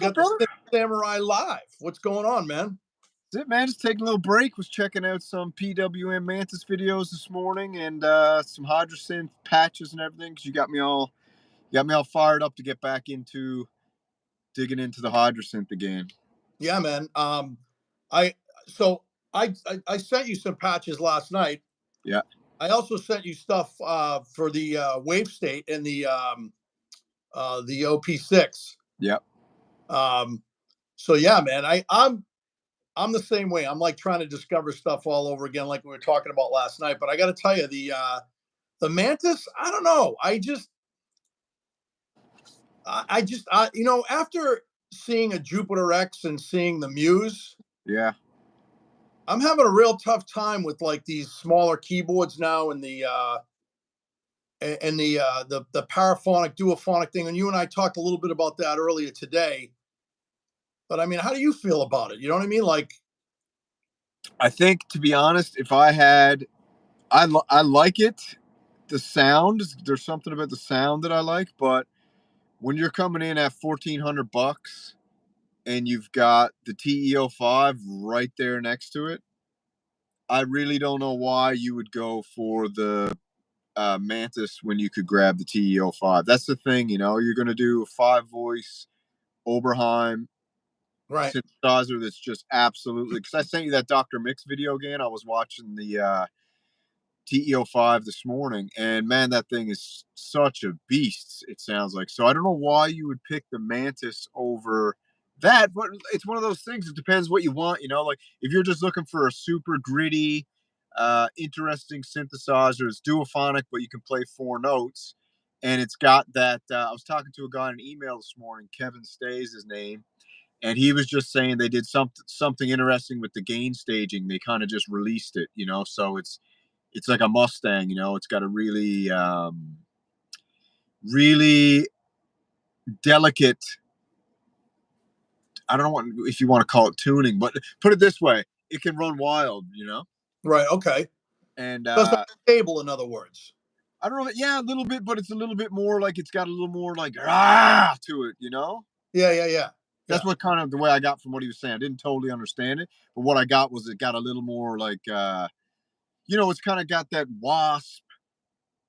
got the Synth Samurai live. What's going on, man? That's it, man. Just taking a little break. Was checking out some PWM Mantis videos this morning and some Hydrosynth patches and everything. Because you got me all fired up to get back into digging into the Hydrosynth again. Yeah, man. I so I sent you some patches last night. Yeah. I also sent you stuff for the Wave State and the OP6. Yep. So yeah, man. I'm the same way. I'm like trying to discover stuff all over again, like we were talking about last night. But I got to tell you, the Mantis. I don't know. After seeing a Jupiter X and seeing the Muse, Yeah. I'm having a real tough time with like these smaller keyboards now and the paraphonic duophonic thing. And you and I talked a little bit about that earlier today. But I mean, how do you feel about it? You know what I mean? Like, I think, to be honest, if I had, I like it. The sound, there's something about the sound that I like, but when you're coming in at $1,400 and you've got the TE-05 right there next to it, I really don't know why you would go for the Mantis when you could grab the TE-05. That's the thing, you're going to do a 5-voice Oberheim right. synthesizer that's just absolutely, because I sent you that Dr. Mix video again. I was watching the TE-05 this morning, and man, that thing is such a beast, it sounds like. So I don't know why you would pick the Mantis over that, but it's one of those things. It depends what you want, like if you're just looking for a super gritty, interesting synthesizer, it's duophonic, but you can play 4 notes, and it's got that. I was talking to a guy in an email this morning, Kevin Stays his name, and he was just saying they did something interesting with the gain staging. They kind of just released it, so it's like a Mustang, it's got a really, really delicate, I don't know if you want to call it tuning, but put it this way, it can run wild, Right. Okay. And So it's not stable, in other words. I don't know. Yeah, a little bit, but it's a little bit more like it's got a little more like to it, Yeah. That's what kind of the way I got from what he was saying. I didn't totally understand it, but what I got was it got a little more like, it's kind of got that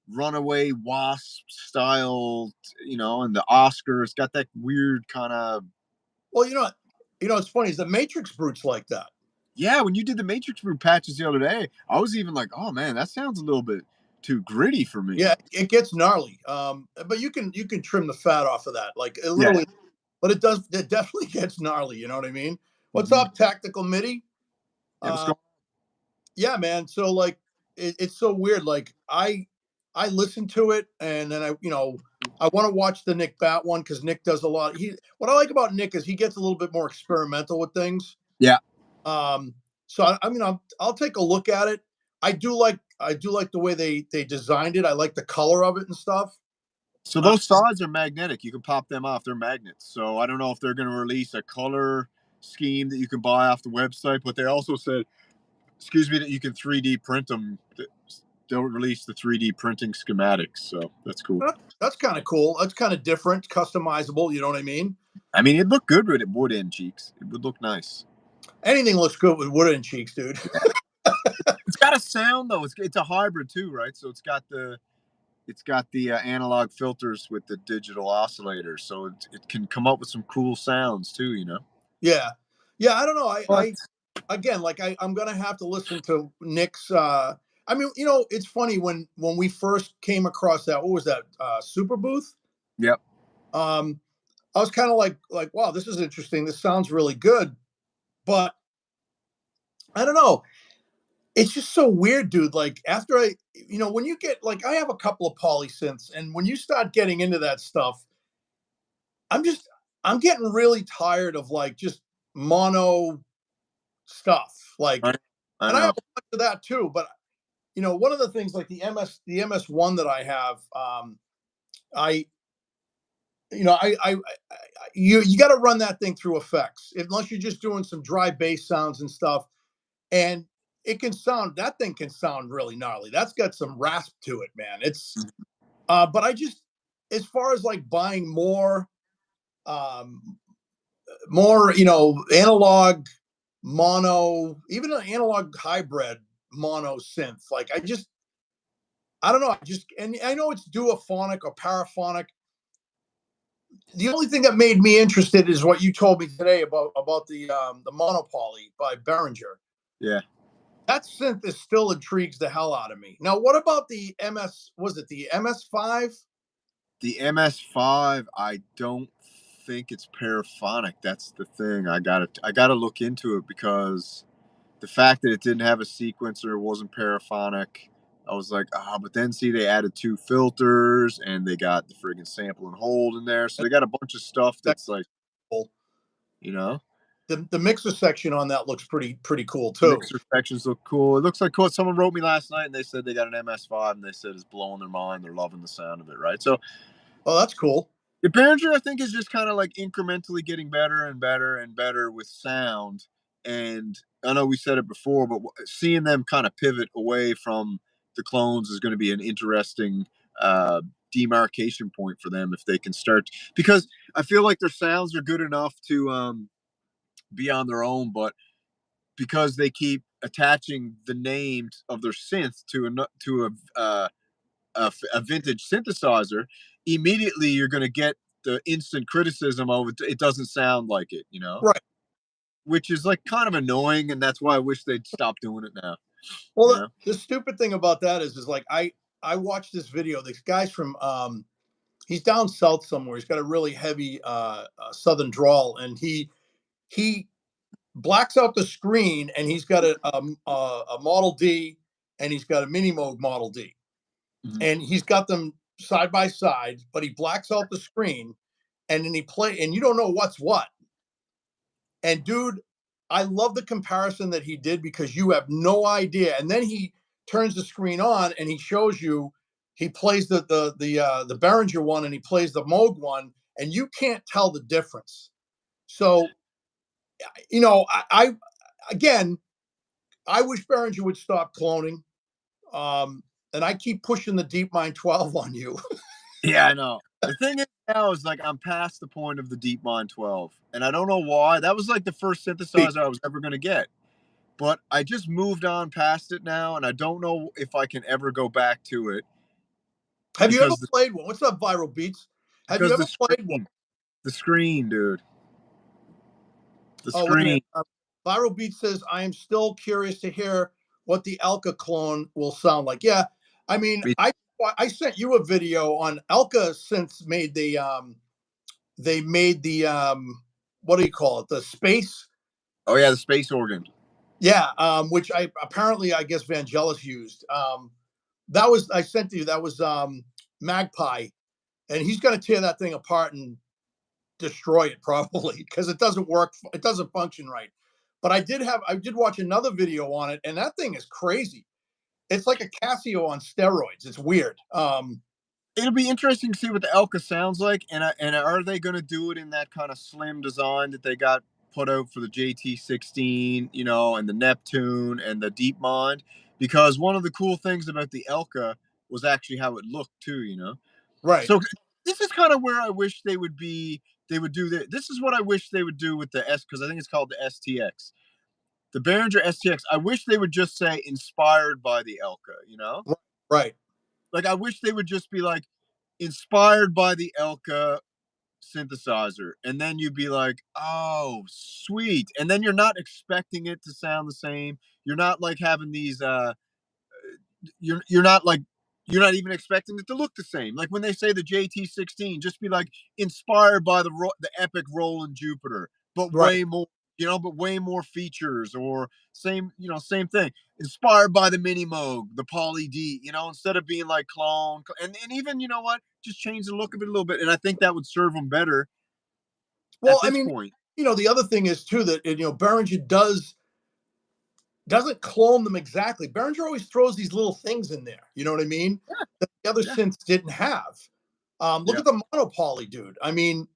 runaway wasp style, and the Oscar, it's got that weird kind of. Well, it's funny is the Matrix Brutes like that. Yeah, when you did the Matrix Brute patches the other day, I was even like, oh man, that sounds a little bit too gritty for me. Yeah, it gets gnarly. But you can trim the fat off of that, like it literally. Yeah. But it definitely gets gnarly. You know what I mean? What's up, Tactical MIDI? Yeah, man. So like, it's so weird. Like I listen to it, and then I want to watch the Nick Bat one because Nick does a lot. What I like about Nick is he gets a little bit more experimental with things. Yeah. So I mean, I'll take a look at it. I do like the way they designed it. I like the color of it and stuff. So those sides are magnetic. You can pop them off. They're magnets. So I don't know if they're going to release a color scheme that you can buy off the website, but they also said, that you can 3D print them. They'll release the 3D printing schematics. So that's cool. That's kind of cool. That's kind of different, customizable. You know what I mean? I mean, it'd look good with wood end cheeks. It would look nice. Anything looks good with wood end cheeks, dude. It's got a sound though. It's a hybrid too, right? So it's got the analog filters with the digital oscillator, so it can come up with some cool sounds too, Yeah. I don't know. I again, like I'm gonna have to listen to Nick's. I mean, it's funny when we first came across that. What was that? Super Booth. Yep. I was kind of like, wow, this is interesting. This sounds really good, but I don't know. It's just so weird, dude. Like after when you get like, I have a couple of polysynths, and when you start getting into that stuff, I'm getting really tired of like just mono stuff. Like, I and I have a bunch of that too. But one of the things like the MS1 that I have, you got to run that thing through effects unless you're just doing some dry bass sounds and stuff. And that thing can sound really gnarly. That's got some rasp to it, man. It's, but as far as like buying more, more, you know, analog mono, even an analog hybrid mono synth. Like I don't know. And I know it's duophonic or paraphonic. The only thing that made me interested is what you told me today about the monopoly by Behringer. Yeah. That synth is still intrigues the hell out of me. Now, what about the MS? Was it the MS5? The MS5, I don't think it's paraphonic. That's the thing. I gotta look into it because the fact that it didn't have a sequencer, wasn't paraphonic, I was like, but then see, they added two filters and they got the friggin' sample and hold in there. So they got a bunch of stuff that's like, you know, The mixer section on that looks pretty cool the too. mixer sections look cool. It looks like cool. Someone wrote me last night and they said they got an MS5 and they said it's blowing their mind. They're loving the sound of it, right? So Oh, that's cool. the Behringer, I think, is just kind of like incrementally getting better and better and better with sound. And I know we said it before, but seeing them kind of pivot away from the clones is going to be an interesting uh, demarcation point for them if they can start. Because I feel like their sounds are good enough to be on their own, but because they keep attaching the names of their synth to a vintage synthesizer, immediately you're going to get the instant criticism of it. It doesn't sound like it, Right. which is like kind of annoying, and that's why I wish they'd stop doing it now. You Well, know, the stupid thing about that is like I watched this video. This guy's from he's down south somewhere. He's got a really heavy southern drawl, and he blacks out the screen, and he's got a Model D, and he's got a Mini Moog Model D, mm-hmm. and he's got them side by side, but he blacks out the screen, and then and you don't know what's what. And dude, I love the comparison that he did because you have no idea. And then he turns the screen on and he shows you. He plays the Behringer one and he plays the Moog one, and you can't tell the difference. So you know, I again, I wish Behringer would stop cloning. And I keep pushing the DeepMind 12 on you. Yeah, I know. The thing is now is like I'm past the point of the DeepMind 12, and I don't know why. That was like the first synthesizer I was ever going to get, but I just moved on past it now, and I don't know if I can ever go back to it Have you ever because played one? What's up, Viral Beats? Have you the ever played one? screen, dude, the Oh, wait a minute. screen. Viral Beat says, I am still curious to hear what the Elka clone will sound like. Yeah, I mean, I sent you a video on Elka since they made the what do you call it? The space. Oh yeah, the space organ. Yeah, which I guess Vangelis used. That was I sent to you. That was Magpie, and he's going to tear that thing apart and destroy it probably because it doesn't work. It doesn't function right. But I did watch another video on it, and that thing is crazy. It's like a Casio on steroids. It's weird. It'll be interesting to see what the Elka sounds like, and are they going to do it in that kind of slim design that they got put out for the JT16, and the Neptune and the DeepMind? Because one of the cool things about the Elka was actually how it looked too. Right. So this is kind of where I wish they would be. They would do that. This is what I wish they would do with the S, because I think it's called the STX, the Behringer STX. I wish they would just say inspired by the Elka. Right. Like I wish they would just be like inspired by the Elka synthesizer, and then you'd be like, oh sweet, and then you're not expecting it to sound the same. You're not like having these you're not like, you're not even expecting it to look the same. Like when they say the JT16, just be like inspired by the epic Roland Jupiter, but Right. way more, but way more features, or same thing. Inspired by the Mini Moog, the Poly D, instead of being like clone, and even what, just change the look of it a little bit, and I think that would serve them better Well, at I this mean, point. the other thing is too that Behringer doesn't clone them exactly. Behringer always throws these little things in there. You know what I mean? That the other Yeah, synths didn't have. Look yeah, at the monopoly, dude. I mean,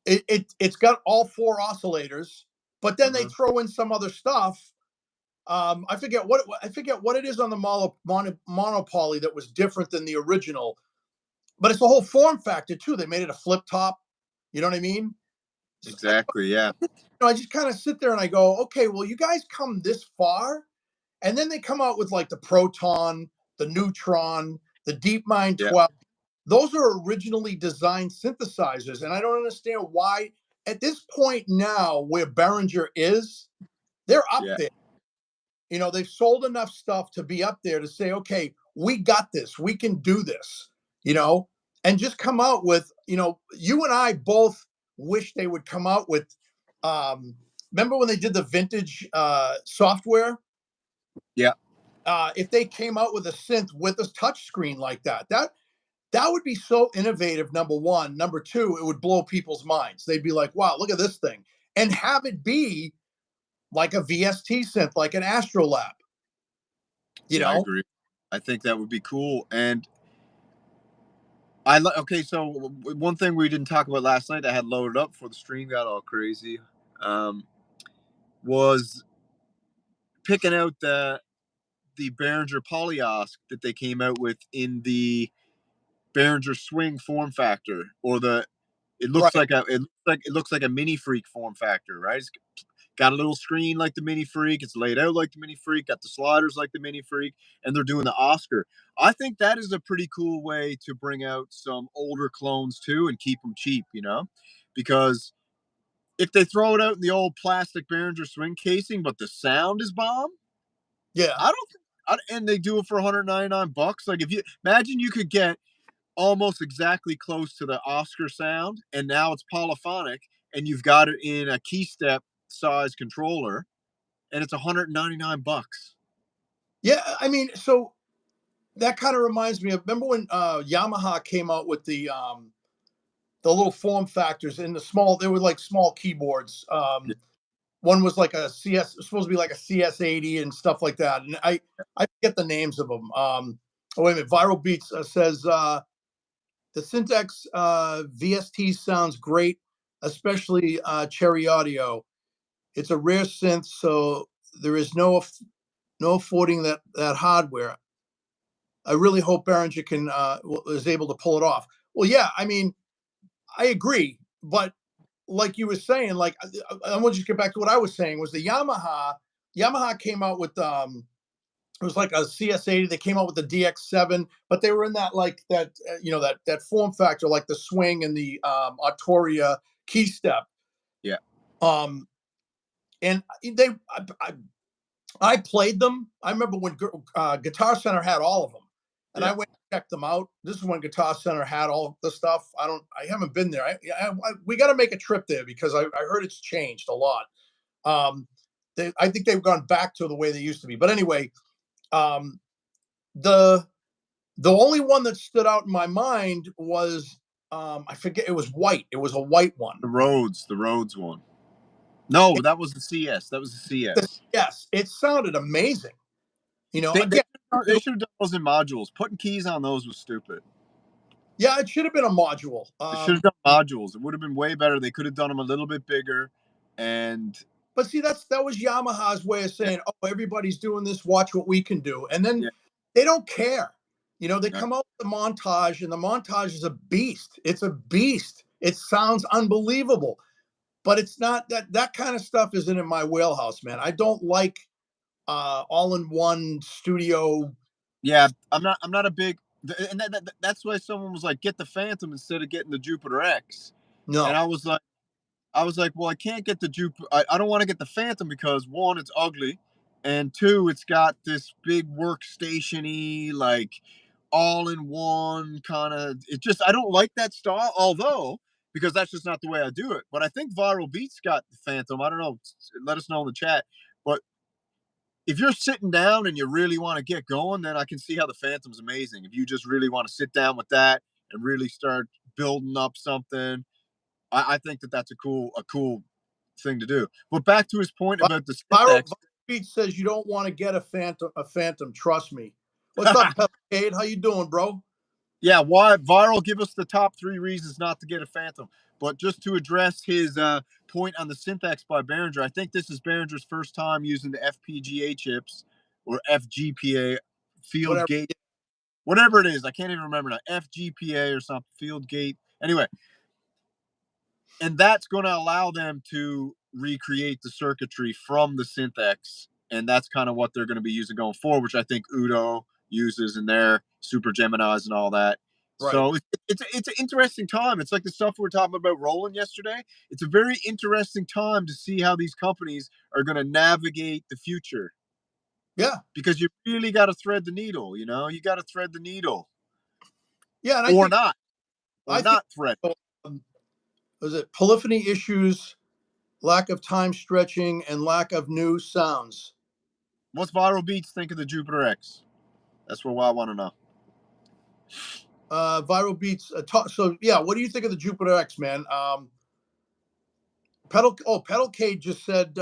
it's got all four oscillators, but then they uh-huh. throw in some other stuff. I forget what it is on the monopoly that was different than the original, but it's the whole form factor too. They made it a flip top. You know what I mean? Exactly. Yeah. I just kind of sit there and I go, okay, well, you guys come this far, and then they come out with like the Proton, the Neutron, the DeepMind Yeah. 12. Those are originally designed synthesizers, and I don't understand why. At this point now, where Behringer is, they're up Yeah. there. They've sold enough stuff to be up there to say, okay, we got this, we can do this, you know, and just come out with, you and I both wish they would come out with. Remember when they did the vintage software? Yeah. If they came out with a synth with a touch screen like that would be so innovative. Number one, number two, it would blow people's minds. They'd be like, "Wow, look at this thing," and have it be like a VST synth, like an Astrolab. You Yeah, I know? agree. I think that would be cool. And okay, so one thing we didn't talk about last night, I had loaded up before the stream got all crazy, um, was picking out the Behringer Polyosk that they came out with in the Behringer Swing form factor, or Right. it looks like a mini freak form factor, right? It's got a little screen like the mini freak, it's laid out like the mini freak, got the sliders like the mini freak, and they're doing the Oscar. I think that is a pretty cool way to bring out some older clones too and keep them cheap, because if they throw it out in the old plastic Behringer Swing casing, but the sound is bomb, Yeah. I don't think, and they do it for 199 bucks. Like, if you imagine you could get almost exactly close to the Oscar sound, and now it's polyphonic, and you've got it in a key step size controller, and it's 199 bucks. Yeah. I mean, so that kind of reminds me of, remember when Yamaha came out with the little form factors in the small, they were like small keyboards. One was like a supposed to be like a CS80 and stuff like that. And I forget the names of them. Oh, wait a minute. Viral Beats says the Syntax VST sounds great, especially Cherry Audio. It's a rare synth, so there is no affording that hardware. I really hope Behringer can is able to pull it off. Well, yeah, I mean, I agree, but like you were saying, like I want you to get back to what I was saying was the Yamaha came out with it was like a CS80. They came out with the DX7, but they were in that like that that form factor like the Swing and the Arturia key step. Yeah. Um, and I played them. I remember when Guitar Center had all of them, and I Yeah. went and checked them out. This is when Guitar Center had all the stuff. I haven't been there. We got to make a trip there because I heard it's changed a lot. Um, I think they've gone back to the way they used to be. But anyway, um, the the only one that stood out in my mind was I forget. It was white. It was a white one. The Rhodes one. No, that was the CS. That was the CS. Yes, it sounded amazing. They they Again, they should have done those in modules. Putting keys on those was stupid. yeah, it should have been a module. They should have done modules. It would have been way better. They could have done them a little bit bigger, and But see, that was Yamaha's way of yeah, saying, "Oh, everybody's doing this. Watch what we can do." And then yeah, they don't care. They no, come out with the montage, and the montage is a beast. It's a beast. It sounds unbelievable, but it's not that kind of stuff isn't in my wheelhouse, man. I don't like all-in-one studio. yeah. I'm not a big, and that's why someone was like, get the Phantom instead of getting the Jupiter X, and No, I was like, well, I can't get the Jupiter. I don't want to get the Phantom because one, it's ugly, and two, it's got this big workstation-y, like all in one kind of. It just I don't like that style. Although because that's just not the way I do it. But I think Viral Beats got the Phantom. I don't know. Let us know in the chat. But if you're sitting down and you really want to get going, then I can see how the Phantom's amazing. If you just really want to sit down with that and really start building up something, I think that that's a cool thing to do. But back to his point about the Viral syntax. Beat says you don't want to get a phantom. A phantom, trust me. What's up, Pelcade? How you doing, bro? Yeah, why Viral? Give us the top 3 reasons not to get a Phantom. But just to address his point on the syntax by Behringer, I think this is Behringer's first time using the FPGA chips or FGPA field Whatever. gate, whatever it is. I can't even remember now. FGPA or something, field gate. Anyway, And that's going to allow them to recreate the circuitry from the Synth-X, and that's kind of what they're going to be using going forward, which I think Udo uses in their Super Geminis and all that. Right. So it's an interesting time. It's like the stuff we were talking about Roland yesterday. It's a very interesting time to see how these companies are going to navigate the future, Yeah. because you really got to thread the needle. You got to thread the needle, Yeah, and or not, or I think not thread. um, was it polyphony issues, lack of time stretching, and lack of new sounds. What's Viral Beats think of the Jupiter X? That's what I want to know. Viral beats. So yeah, what do you think of the Jupiter X, man? Pedal Cade just said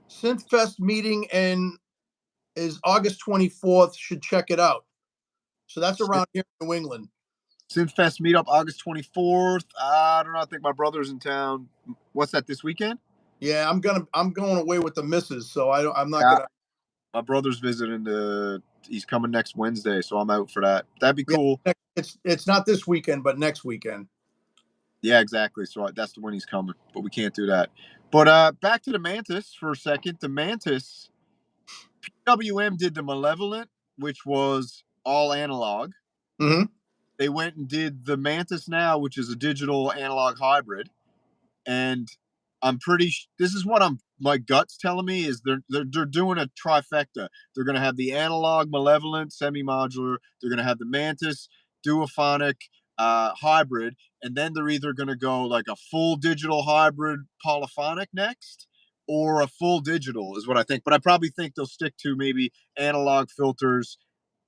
Synthfest meeting and is August 24th. Should check it out. So that's around here in New England. Synthfest meetup August 24th. I don't know. I think my brother's in town. What's that, this weekend? Yeah, I'm going away with the missus, so I'm not Yeah. gonna. My brother's visiting he's coming next Wednesday, so I'm out for that. That'd be Yeah, cool. it's not this weekend, but next weekend. Yeah, exactly. So that's the when he's coming, but we can't do that. But back to the Mantis for a second. The Mantis, PWM did the Malevolent, which was all analog. Mm-hmm. They went and did the Mantis Now, which is a digital analog hybrid. And I'm this is what my gut's telling me is they're doing a trifecta. They're going to have the analog Malevolent semi-modular. They're going to have the Mantis duophonic hybrid, and then they're either going to go like a full digital hybrid polyphonic next, or a full digital is what I think. But I probably think they'll stick to maybe analog filters,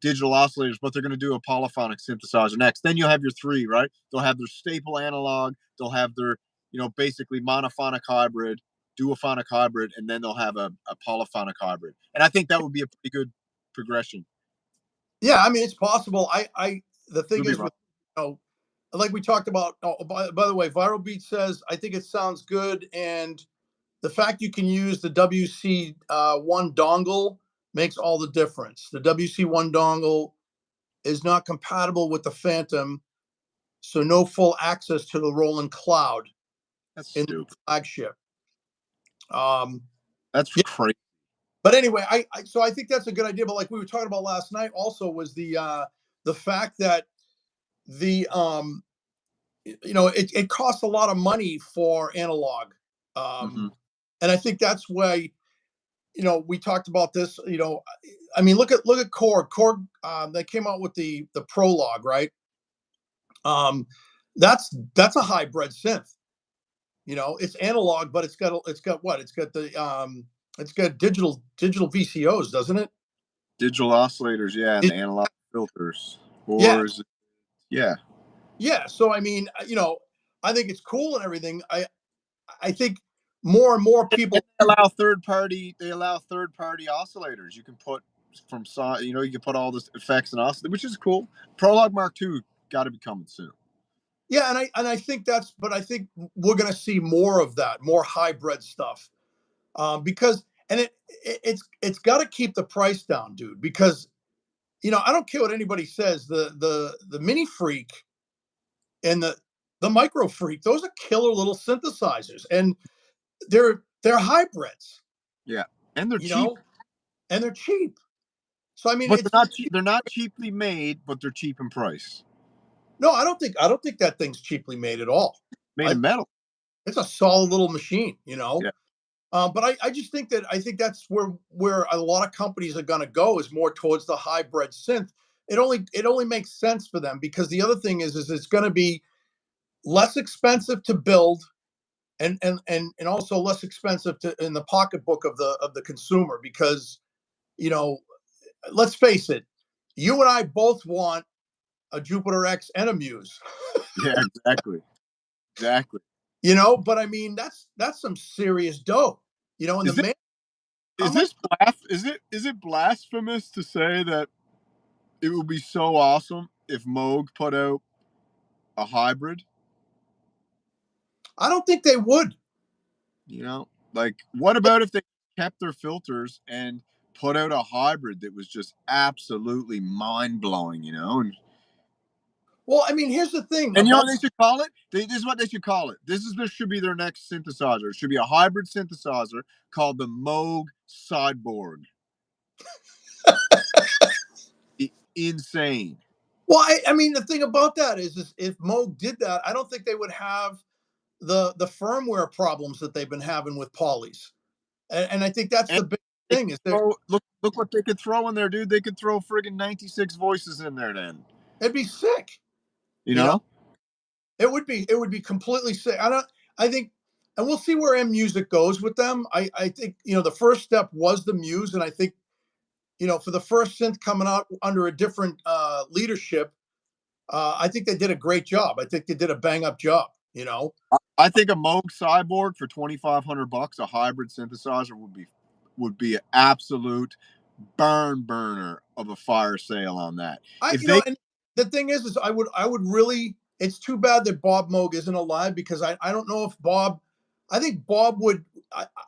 digital oscillators, but they're going to do a polyphonic synthesizer next. Then you'll have your three, right? They'll have their staple analog. They'll have their basically monophonic hybrid, duophonic hybrid, and then they'll have a polyphonic hybrid. And I think that would be a pretty good progression. Yeah, I mean it's possible. The thing Could be is wrong. with like we talked about. Oh, by the way, Viral Beat says I think it sounds good, and the fact you can use the WC1 dongle makes all the difference. The WC1 dongle is not compatible with the Phantom, so no full access to the Roland Cloud That's in the stupid. flagship. Um, That's yeah, crazy. but anyway, so I think that's a good idea. But like we were talking about last night, also was the fact that the it costs a lot of money for analog, Mm-hmm. and I think that's why we talked about this. I mean, look at Korg. Korg, they came out with the Prologue, right? Um, that's a hybrid synth. It's analog, but it's got what? It's got digital VCOs, doesn't it? Digital oscillators, yeah, and It the analog filters. yeah, Or is it, yeah. yeah. So I mean, I think it's cool and everything. I think more and more And people. they allow third party oscillators. You can put from you can put all this effects and oscillators, which is cool. Prologue Mark II got to be coming soon. Yeah, and I think but I think we're going to see more of that, more hybrid stuff, because it's got to keep the price down, dude. Because I don't care what anybody says, the Mini Freak and the Micro Freak, those are killer little synthesizers, and they're hybrids, Yeah, and they're you cheap, know, and they're cheap. So I mean, but it's they're not cheap. They're not cheaply made, but they're cheap in price. no, I don't think that thing's cheaply made at all. Made I in metal. It's a solid little machine. Yeah, But I just think that's where a lot of companies are going to go is more towards the hybrid synth. It only makes sense for them because the other thing is it's going to be less expensive to build and also less expensive to in the pocketbook of the consumer because you know let's face it, you and I both want a Jupiter X and a Muse. yeah, exactly, exactly. But I mean that's some serious dough. And the Is it man, how is much? this is it blasphemous to say that it would be so awesome if Moog put out a hybrid? I don't think they would. Like, what about if they kept their filters and put out a hybrid that was just absolutely mind blowing? And Well, I mean, here's the thing And you know what about they should call it? This is what they should call it. This should be their next synthesizer. It should be a hybrid synthesizer called the Moog Sideboard. Insane. well, I mean, the thing about that is if Moog did that, I don't think they would have the firmware problems that they've been having with Polys. And I think that's And the big they thing could is there. look what they could throw in there, dude. They could throw friggin' 96 voices in there then. It'd be sick, You you know. know? It would be completely sick. I think, and we'll see where M Music goes with them. I think the first step was the Muse, and I think for the first synth coming out under a different leadership, I think they did a great job. I think they did a bang up job. I think a Moog Cyborg for $2,500, a hybrid synthesizer would be an absolute burner of a fire sale on that. I If you know, they and the thing is I would really. It's too bad that Bob Moog isn't alive because I don't know if Bob. I think Bob would.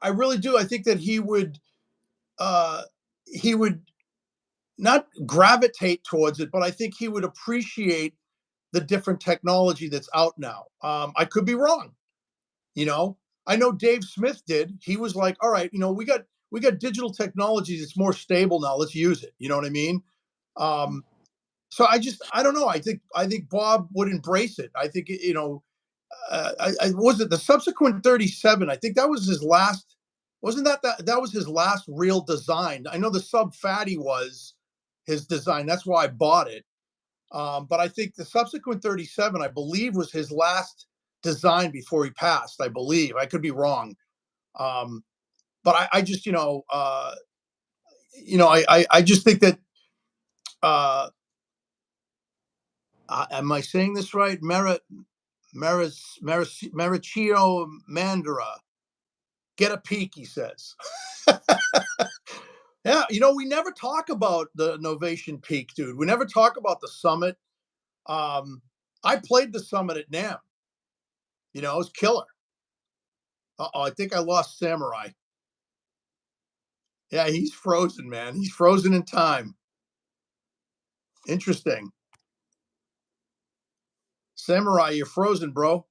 I really do. I think that he would not gravitate towards it, but I think he would appreciate the different technology that's out now. I could be wrong. You know, I know Dave Smith did. He was like, "All right, we got digital technology that's more stable now. Let's use it." You know what I mean? Um, so I don't know. I think Bob would embrace it. I think I was it the subsequent 37. I think that was his last. Wasn't that was his last real design? I know the Sub Fatty was his design. That's why I bought it. But I think the subsequent 37, I believe, was his last design before he passed. I believe. I could be wrong. Um, but I just, I just think that, am I saying this right? Maricino Mandara. Get a peek, he says. Yeah, we never talk about the Novation Peak, dude. We never talk about the summit. I played the summit at NAM. It was killer. Uh-oh, I think I lost Samurai. Yeah, he's frozen, man. He's frozen in time. Interesting. Samurai, you're frozen, bro.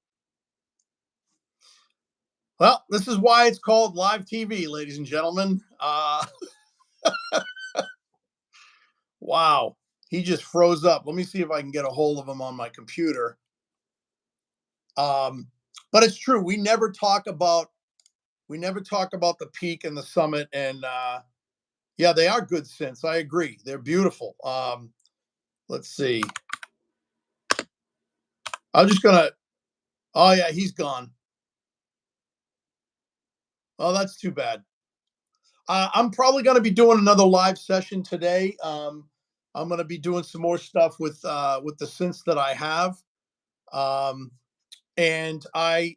Well, this is why it's called live TV, ladies and gentlemen. Wow. He just froze up. Let me see if I can get a hold of him on my computer. But it's true. We never talk about the peak and the summit. And yeah, they are good synths. I agree. They're beautiful. Let's see. I'm just gonna. Oh yeah, he's gone. Oh, that's too bad. I'm probably going to be doing another live session today. I'm going to be doing some more stuff with the synths that I have, and I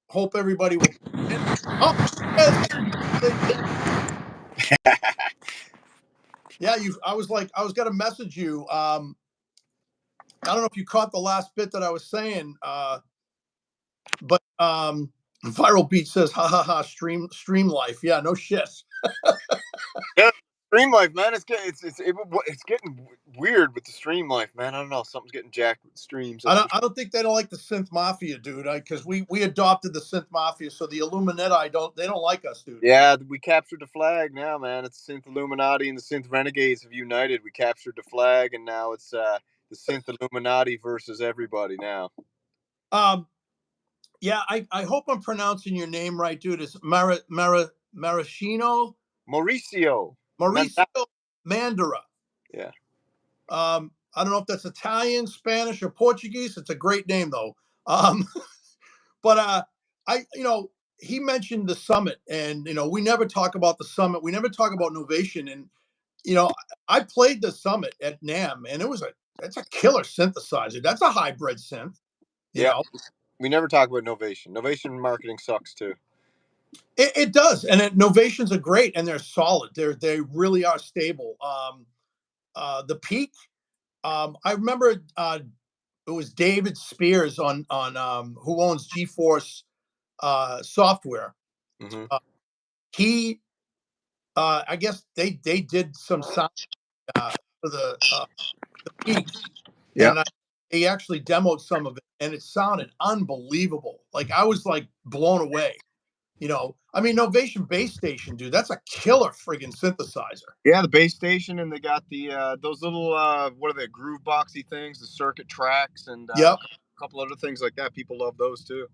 hope everybody will. Oh, yeah. I was going to message you. I don't know if you caught the last bit that I was saying, but Viral Beat says, "Ha ha ha, stream life." Yeah, no shit. Yeah, stream life, man, it's getting weird with the stream life, man. I don't know, something's getting jacked with streams. I That's don't. for I don't think they don't like the synth mafia, dude. Because we adopted the synth mafia, so the Illuminati don't. They don't like us, dude. Yeah, we captured the flag now, man. It's Synth Illuminati and the Synth Renegades have united. We captured the flag, and now it's the Synth Illuminati versus everybody now. Um. Yeah. I hope I'm pronouncing your name right, dude. It's Maraschino Mauricio. Mauricio Mandara. Yeah. I don't know if that's Italian, Spanish, or Portuguese. It's a great name though. Um. But he mentioned the summit, and we never talk about the summit. We never talk about Novation, and you know, I played the summit at NAM, and that's a killer synthesizer. That's a hybrid synth. You Yeah. know, We never talk about Novation. Novation marketing sucks too. it does, and Novations are great, and they're solid. They really are stable. The Peak. I remember it was David Spears on who owns GeForce software. Mm-hmm. He I guess they did some sound for the Peak, Yeah. and he actually demoed some of it, and it sounded unbelievable. Like I was like blown away. I mean, Novation Base Station, dude, that's a killer friggin' synthesizer. Yeah, the base station, and they got the those little what are they, groove boxy things, the circuit tracks, and Yep. a couple other things like that. People love those too.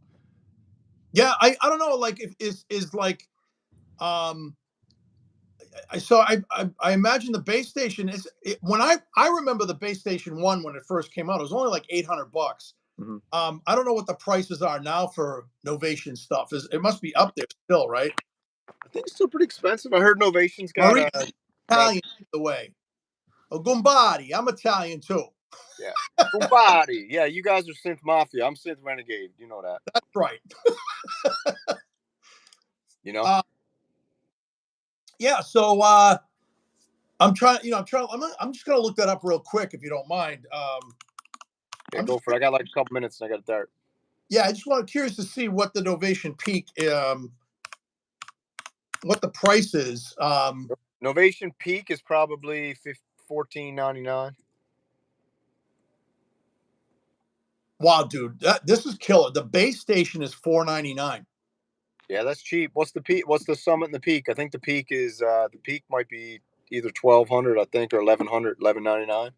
Yeah, I don't know, like if is like um I imagine the base station when I remember the base station one when it first came out, it was only like $800. Mm-hmm. I don't know what the prices are now for Novation stuff. It must be up there still, right? I think it's still pretty expensive. I heard Novation's got Marie a got Italian the way. Oh, Gumbati. I'm Italian too. yeah. Bugatti. Yeah, you guys are synth mafia. I'm synth renegade. You know that. That's right. You know. Uh, yeah. So I'm trying. I'm just gonna look that up real quick if you don't mind. Yeah, I'm go just for it. I got like a couple minutes and I got to start. Yeah. I just want curious to see what the Novation Peak what the price is. Novation Peak is probably $14.99. Wow, dude, this is killer. The base station is $499. Yeah, that's cheap. What's the peak? What's the summit and the peak? I think the peak might be either 1,200, I think, or 1,100, 11.99.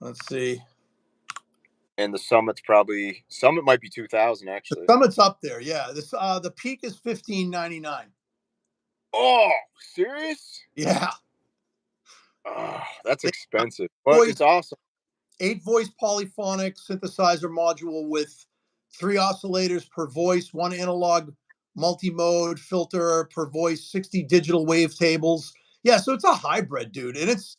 Let's see. And the summit might be 2,000 The actually. summit's up there. Yeah. The peak is 1599. Oh, serious? Yeah. Oh, that's They got expensive, but voice it's awesome. 8 voice polyphonic synthesizer module with 3 oscillators per voice, 1 analog multi-mode filter per voice, 60 digital wavetables. Yeah, so it's a hybrid, dude, and it's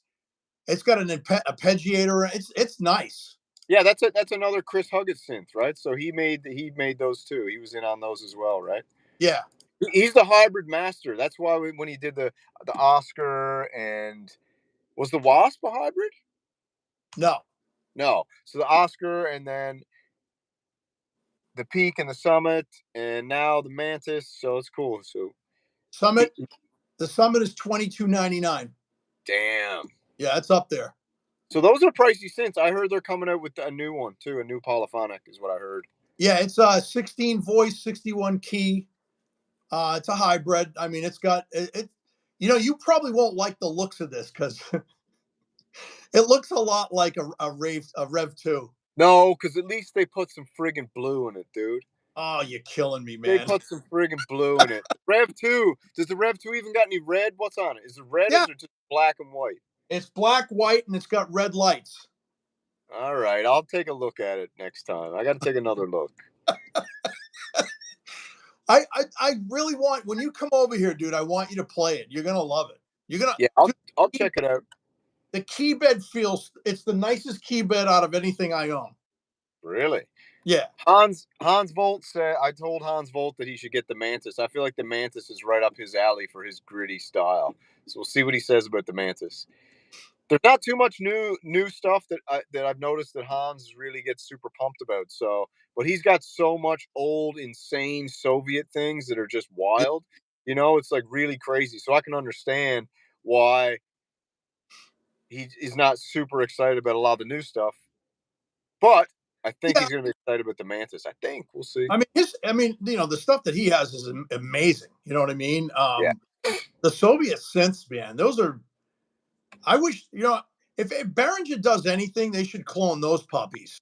got an arpeggiator. It's nice. Yeah, that's another Chris Huggett synth, right? So he made those too. He was in on those as well, right? Yeah. He's the hybrid master. That's why when he did the Oscar, and was the Wasp a hybrid? No. No. So the Oscar, and then the Peak and the Summit, and now the Mantis. So it's cool. So he, Summit. The Summit is 2299. damn. Yeah, it's up there. So those are pricey synths. I heard they're coming out with a new one too. A new polyphonic is what I heard. Yeah, it's 16 voice, 61 key. It's a hybrid. I mean, it's got it. You probably won't like the looks of this because it looks a lot like a Rev 2. No, because at least they put some friggin' blue in it, dude. Oh, you're killing me, They man. put some friggin' blue in it. Rev 2. Does the Rev 2 even got any red? What's on it? Is it red or Yeah, is it just black and white? it's black, white, and it's got red lights. All right, I'll take a look at it next time. I got to take another look. I really want when you come over here, dude. I want you to play it. You're gonna love it. You're gonna Yeah, dude, I'll check it out. the key bed feels. It's the nicest key bed out of anything I own. Really? Yeah, Hans Volt said I told Hans Volt that he should get the Mantis. I feel like the Mantis is right up his alley for his gritty style. So we'll see what he says about the Mantis. There's not too much new stuff that I've noticed that Hans really gets super pumped about. So, but he's got so much old, insane Soviet things that are just yeah, wild. It's like really crazy. So I can understand why he is not super excited about a lot of the new stuff. But I think yeah. he's going to be excited about the Mantis. I think we'll see. The stuff that he has is amazing. You know what I mean? Yeah. The Soviet synths, man. Those are. I wish if Behringer does anything, they should clone those puppies.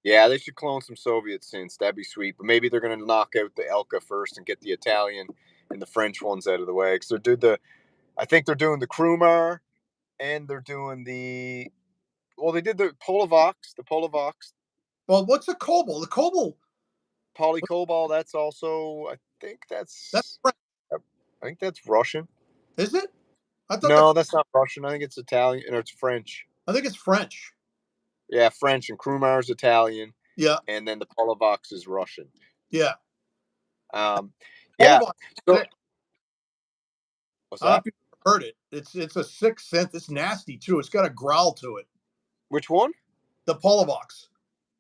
Yeah, they should clone some Soviet synths. That'd be sweet. But maybe they're going to knock out the Elka first and get the Italian and the French ones out of the way. Because I think they're doing the Krumar, and they're doing they did the Polavox, Well, what's a Cobalt? The Cobalt. Polycobalt. That's also, That's French, I think that's Russian. is it? I thought No, that's not Russian. I think it's Italian, or it's French. I think it's French. Yeah, French, and Krumar is Italian, Yeah, and then the Polavox is Russian. yeah. Um, yeah. Polavox So sick. what's I don't know that? if you've heard it. It's a sick synth. It's nasty too. It's got a growl to it. Which one? The Polavox.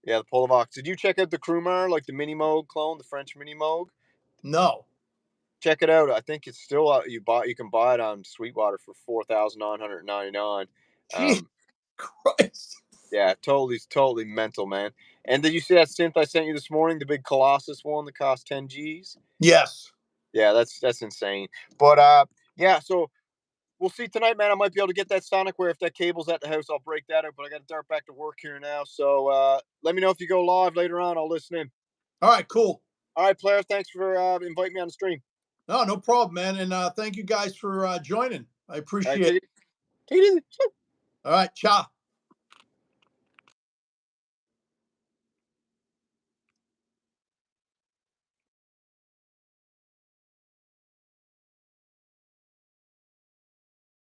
Yeah, the Polavox. Did you check out the Krumar, like the Mini Moog clone, the French Mini Moog? No. Check it out. I think it's still out. You can buy it on Sweetwater for 4,999. Jesus Christ. Yeah, totally mental, man. And did you see that synth I sent you this morning? The big Colossus one that cost 10 G's. Yes. Yeah, that's insane. But yeah. So we'll see tonight, man. I might be able to get that Sonic where if that cable's at the house, I'll break that out. But I got to dart back to work here now. So let me know if you go live later on. I'll listen in. All right, cool. All right, player. Thanks for inviting me on the stream. No, no problem, man. And thank you guys for joining. I All right, appreciate it. take it easy. All right, ciao.